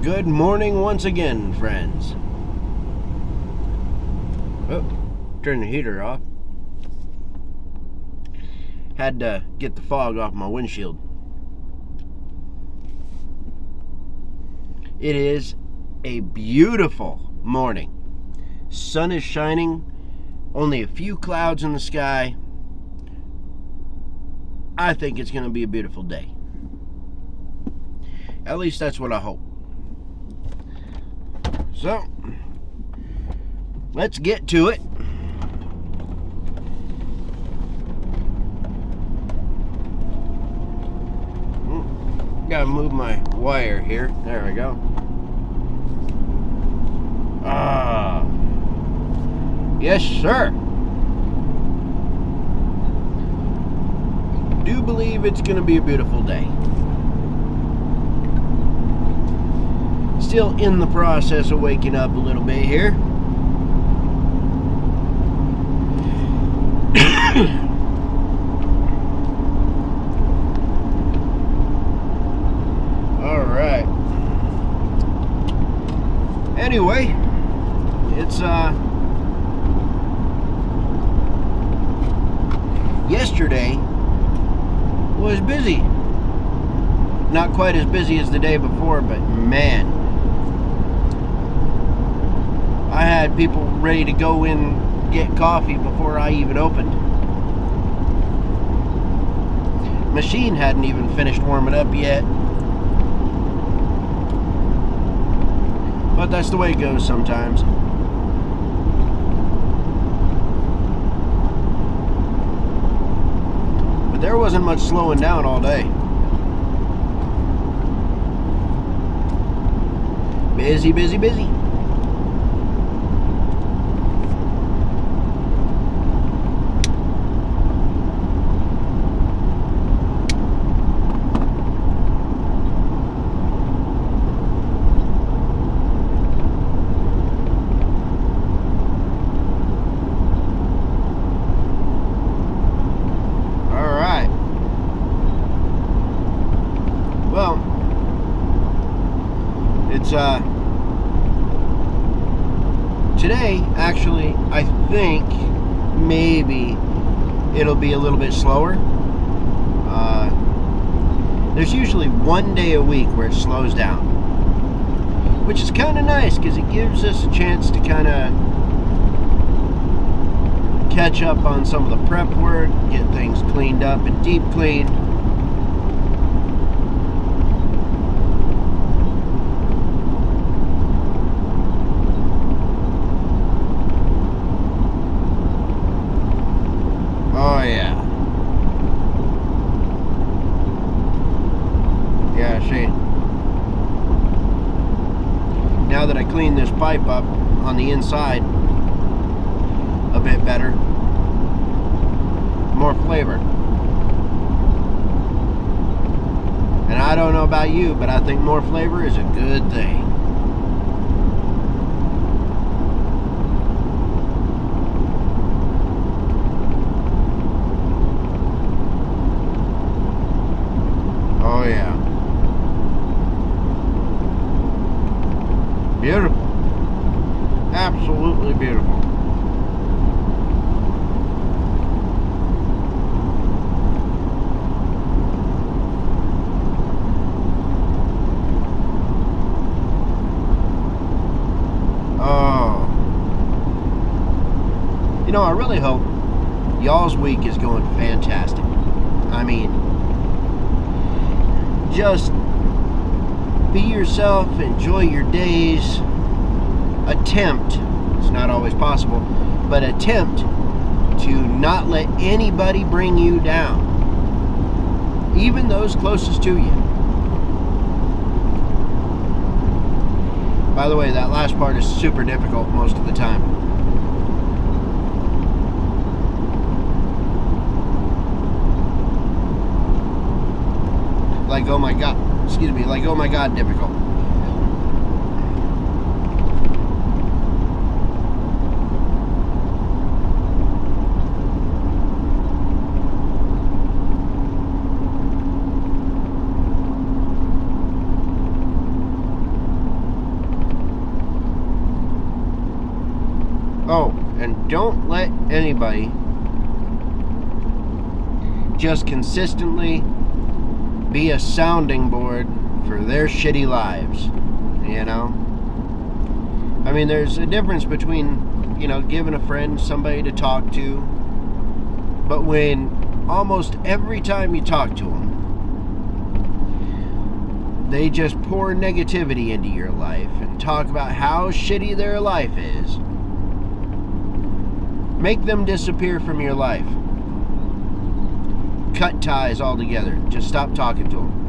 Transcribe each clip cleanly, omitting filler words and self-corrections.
Good morning once again, friends. Oh, turn the heater off. Had to get the fog off my windshield. It is a beautiful morning. Sun is shining, only a few clouds in the sky. I think it's going to be a beautiful day. At least that's what I hope. So, let's get to it. Gotta move my wire here. There we go. Yes, sir. Do believe it's gonna be a beautiful day. Still in the process of waking up a little bit here. Alright. Anyway, it's yesterday was busy. Not quite as busy as the day before, but man, I had people ready to go in get coffee before I even opened. Machine hadn't even finished warming up yet. But that's the way it goes sometimes. But there wasn't much slowing down all day. Busy, busy, busy. Well, it's today actually I think maybe it'll be a little bit slower. There's usually one day a week where it slows down, which is kind of nice because it gives us a chance to kind of catch up on some of the prep work, get things cleaned up and deep cleaned. Oh yeah. Yeah, see. Now that I cleaned this pipe up on the inside a bit better, more flavor. And I don't know about you, but I think more flavor is a good thing. Oh yeah. Beautiful. Absolutely beautiful. Oh. You know, I really hope y'all's week is going fantastic. I mean, just be yourself, enjoy your days, attempt, it's not always possible, but attempt to not let anybody bring you down, even those closest to you. By the way, that last part is super difficult most of the time. Like, oh my God, excuse me, like, oh my God, difficult. And don't let anybody just consistently be a sounding board for their shitty lives, you know? I mean, there's a difference between, you know, giving a friend somebody to talk to, but when almost every time you talk to them, they just pour negativity into your life and talk about how shitty their life is, make them disappear from your life. Cut ties altogether. Just stop talking to them.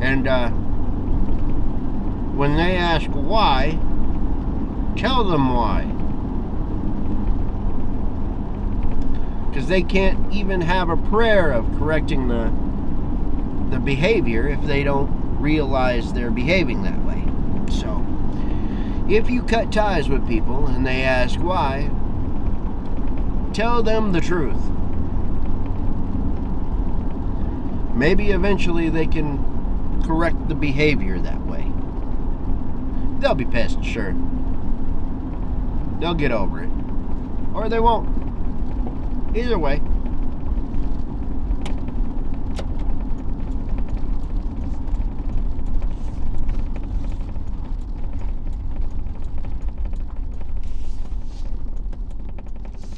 And when they ask why, tell them why. Because they can't even have a prayer of correcting the behavior if they don't realize they're behaving that way. So, if you cut ties with people and they ask why, tell them the truth. Maybe eventually they can correct the behavior that way. They'll be pissed, sure. They'll get over it. Or they won't. Either way.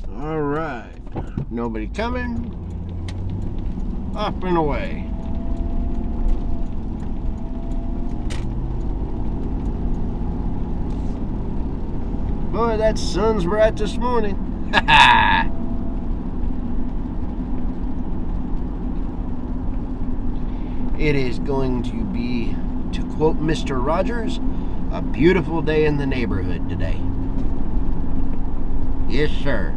Alright. Nobody coming. Up and away. Boy, that sun's bright this morning. Ha ha! It is going to be, to quote Mr. Rogers, a beautiful day in the neighborhood today. Yes, sir.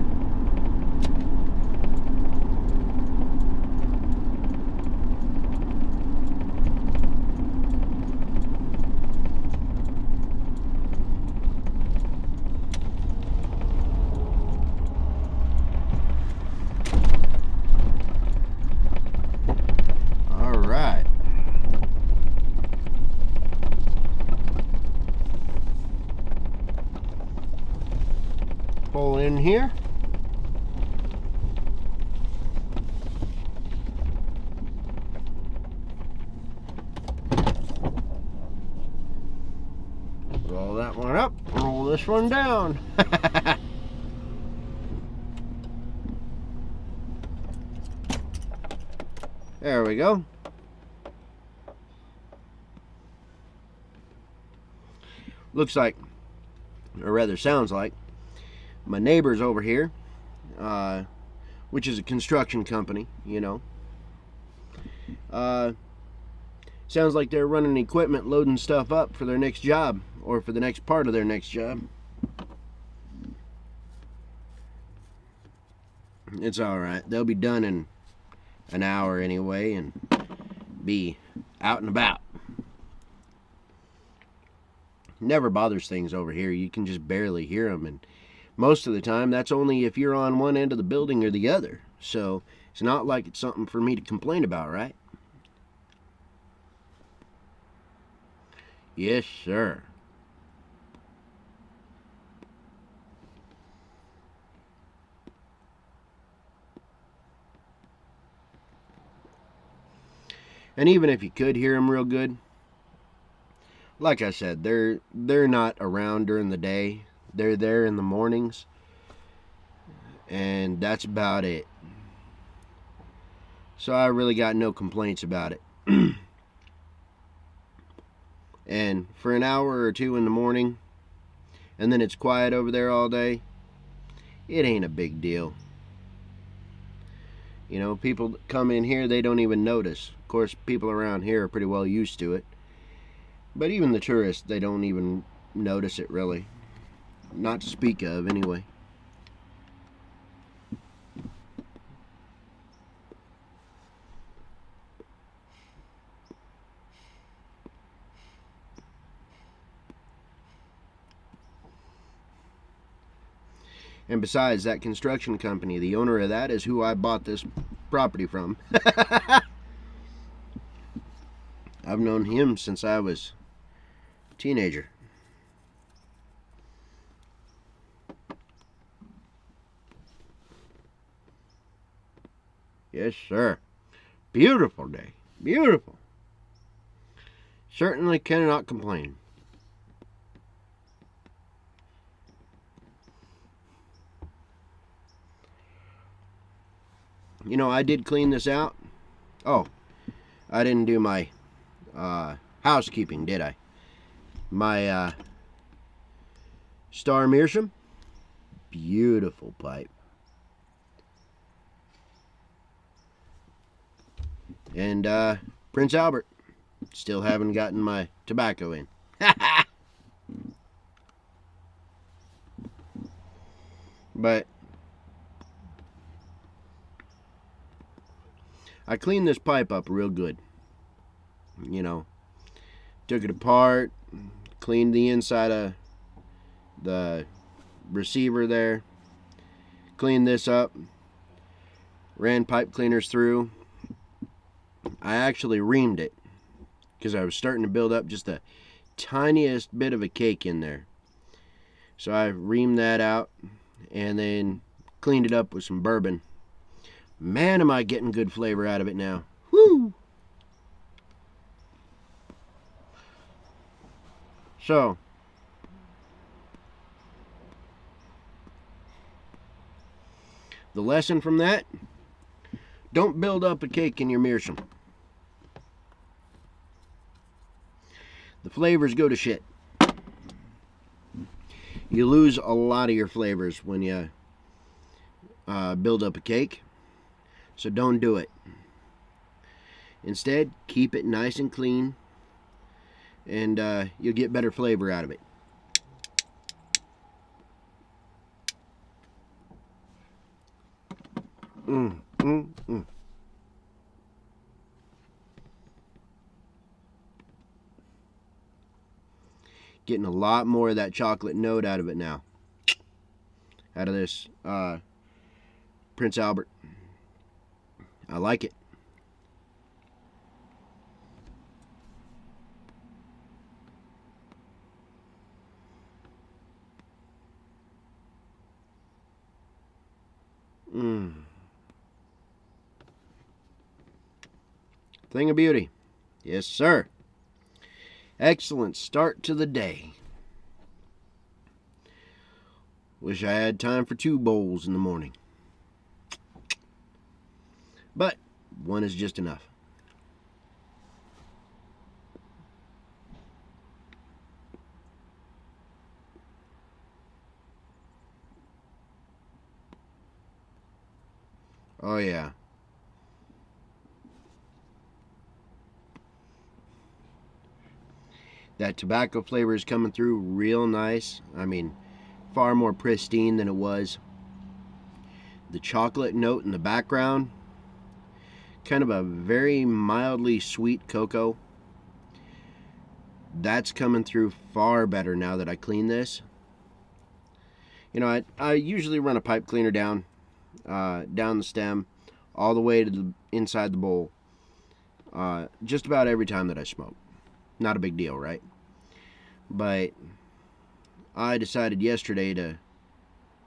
Pull in here. Roll that one up, roll this one down. There we go. Looks like, or rather sounds like, my neighbors over here, which is a construction company, you know, sounds like they're running equipment, loading stuff up for their next job, or for the next part of their next job. It's alright. They'll be done in an hour anyway, and be out and about. Never bothers things over here. You can just barely hear them, and most of the time that's only if you're on one end of the building or the other. So it's not like it's something for me to complain about, right? Yes, sir. And even if you could hear them real good, like I said, they're not around during the day. They're there in the mornings, and that's about it. So I really got no complaints about it. And for an hour or two in the morning, and then it's quiet over there all day, it ain't a big deal. You know, people that come in here, they don't even notice. Of course, people around here are pretty well used to it. But even the tourists, they don't even notice it really. Not to speak of, anyway. And besides, that construction company, the owner of that is who I bought this property from. I've known him since I was a teenager. Yes, sir. Beautiful day. Beautiful. Certainly cannot complain. You know, I did clean this out. Oh, I didn't do my housekeeping, did I? My Star Meerschaum. Beautiful pipe. And Prince Albert. Still haven't gotten my tobacco in. But I cleaned this pipe up real good. You know, took it apart, cleaned the inside of the receiver there, cleaned this up, ran pipe cleaners through. I actually reamed it because I was starting to build up just the tiniest bit of a cake in there. So I reamed that out and then cleaned it up with some bourbon. Man, am I getting good flavor out of it now. Woo! So, the lesson from that, don't build up a cake in your meerschaum. The flavors go to shit. You lose a lot of your flavors when you build up a cake. So don't do it. Instead, keep it nice and clean, and you'll get better flavor out of it. Getting a lot more of that chocolate note out of it now. Out of this Prince Albert. I like it. Thing of beauty. Yes, sir. Excellent start to the day. Wish I had time for 2 bowls in the morning. But 1 is just enough. Oh yeah. That tobacco flavor is coming through real nice. I mean, far more pristine than it was. The chocolate note in the background, kind of a very mildly sweet cocoa. That's coming through far better now that I clean this. You know, I usually run a pipe cleaner down the stem, all the way to the inside the bowl, just about every time that I smoke. Not a big deal, right? But I decided yesterday to,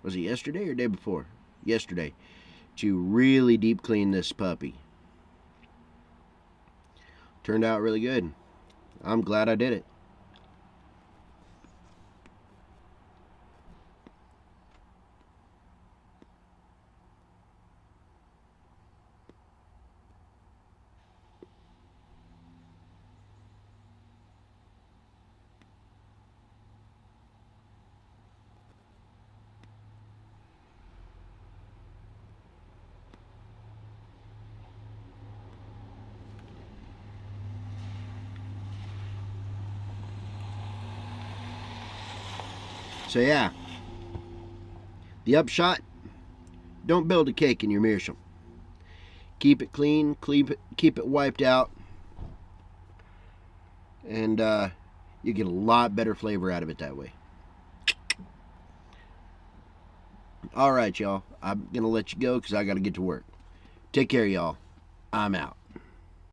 was it yesterday or day before? Yesterday, to really deep clean this puppy. Turned out really good. I'm glad I did it. So yeah, the upshot, don't build a cake in your meerschaum. Keep it clean, keep it wiped out, and you get a lot better flavor out of it that way. Alright, y'all, I'm going to let you go because I got to get to work. Take care, y'all. I'm out.